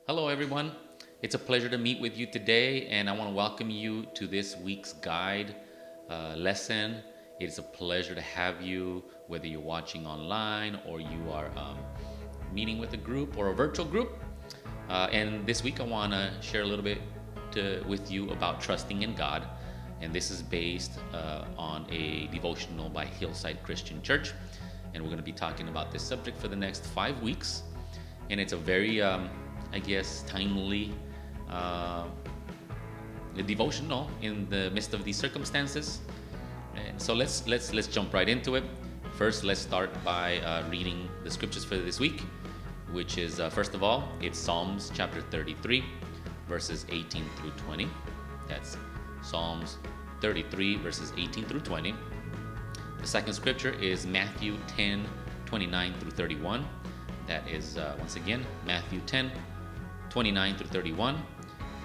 Hello, everyone. It's a pleasure to meet with you today, and I want to welcome you to this week's guide lesson. It's a pleasure to have you, whether you're watching online or you are meeting with a group or a virtual group. And this week, I want to share a little bit with you about trusting in God. And this is based on a devotional by Hillside Christian Church. And we're going to be talking about this subject for the next 5 weeks. And it's a very timely uh, devotional in the midst of these circumstances. And so let's jump right into it. First, let's start by reading the scriptures for this week, which is first of all, it's Psalms chapter 33, verses 18 through 20. That's Psalms 33, verses 18 through 20. The second scripture is Matthew 10, 29 through 31. That is, once again, Matthew 10, 29 through 31.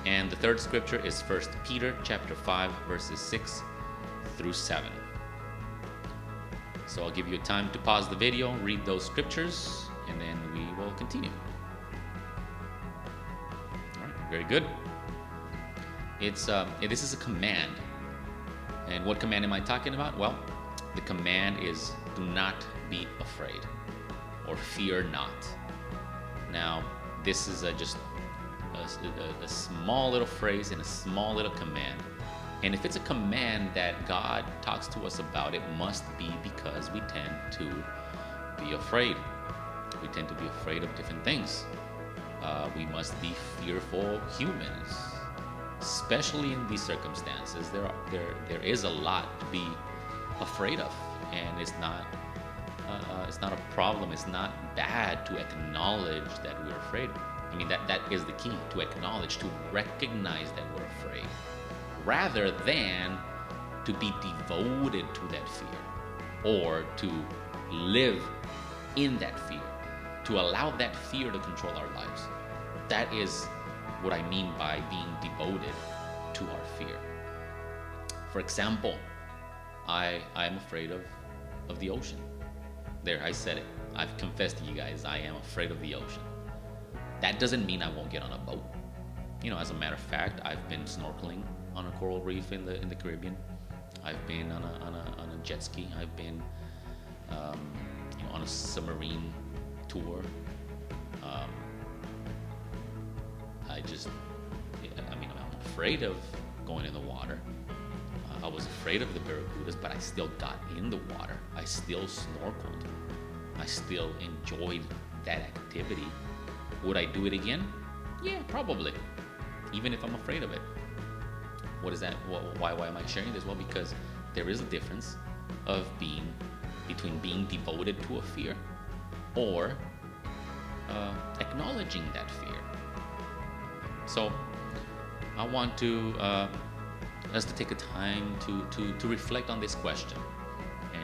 And the third scripture is 1 Peter chapter 5, verses 6 through 7. So I'll give you a time to pause the video, read those scriptures, and then we will continue. All right, very good. This is a command. And what command am I talking about? Well, the command is do not be afraid or fear not. Now, this is just a small little phrase and a small little command. And if it's a command that God talks to us about, it must be because we tend to be afraid. We tend to be afraid of different things. We must be fearful humans, especially in these circumstances. There is a lot to be afraid of, and it's not a problem. It's not bad to acknowledge that we're afraid. I mean, that is the key, to acknowledge, to recognize that we're afraid, rather than to be devoted to that fear or to live in that fear, to allow that fear to control our lives. That is what I mean by being devoted to our fear. For example, I am afraid of the ocean. There, I said it. I've confessed to you guys, I am afraid of the ocean. That doesn't mean I won't get on a boat. As a matter of fact, I've been snorkeling on a coral reef in the Caribbean. I've been on a jet ski. I've been on a submarine tour. I'm afraid of going in the water. I was afraid of the barracudas, but I still got in the water. I still snorkeled. I still enjoyed that activity. Would I do it again? Yeah, probably. Even if I'm afraid of it. What is that? Why am I sharing this? Well, because there is a difference between being devoted to a fear or acknowledging that fear. So I want us to take a time to reflect on this question,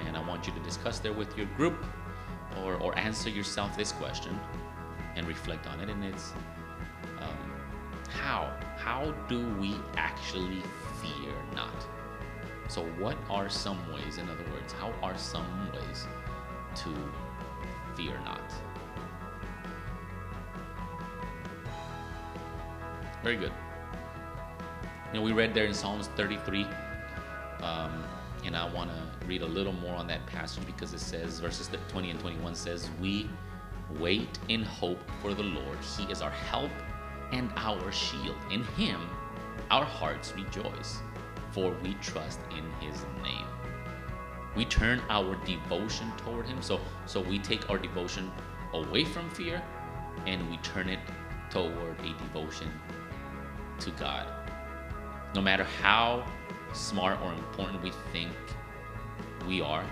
and I want you to discuss there with your group or answer yourself this question and reflect on it. And it's how do we actually fear not? So what are some ways, in other words, how are some ways to fear not? Very good. We read there in Psalms 33, and I want to read a little more on that passage, because it says, verses 20 and 21 says, we wait in hope for the Lord. He is our help and our shield. In him our hearts rejoice, for we trust in his name. We turn our devotion toward him. So we take our devotion away from fear and we turn it toward a devotion to God. No matter how smart or important we think we are,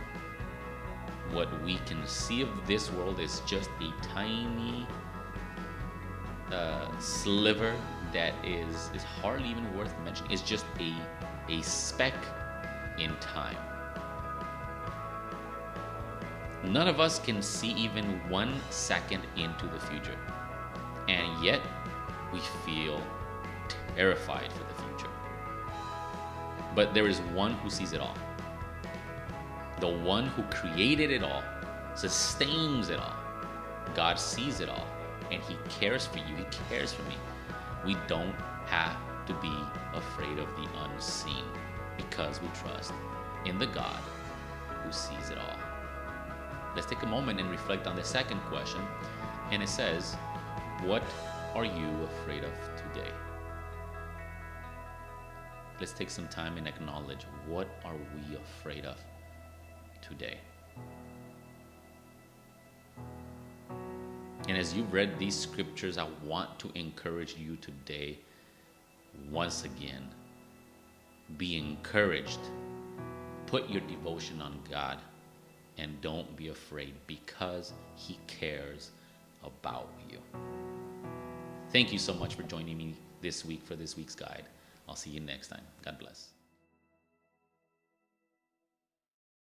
what we can see of this world is just a tiny sliver that is hardly even worth mentioning. It's just a speck in time. None of us can see even 1 second into the future, and yet we feel terrified for the future. But there is one who sees it all. The one who created it all, sustains it all. God sees it all. and He cares for you. He cares for me. We don't have to be afraid of the unseen because we trust in the God who sees it all. Let's take a moment and reflect on the second question. And it says, what are you afraid of today? Let's take some time and acknowledge, what are we afraid of today? And as you've read these scriptures, I want to encourage you today, once again, be encouraged. Put your devotion on God and don't be afraid, because He cares about you. Thank you so much for joining me this week for this week's guide. I'll see you next time. God bless.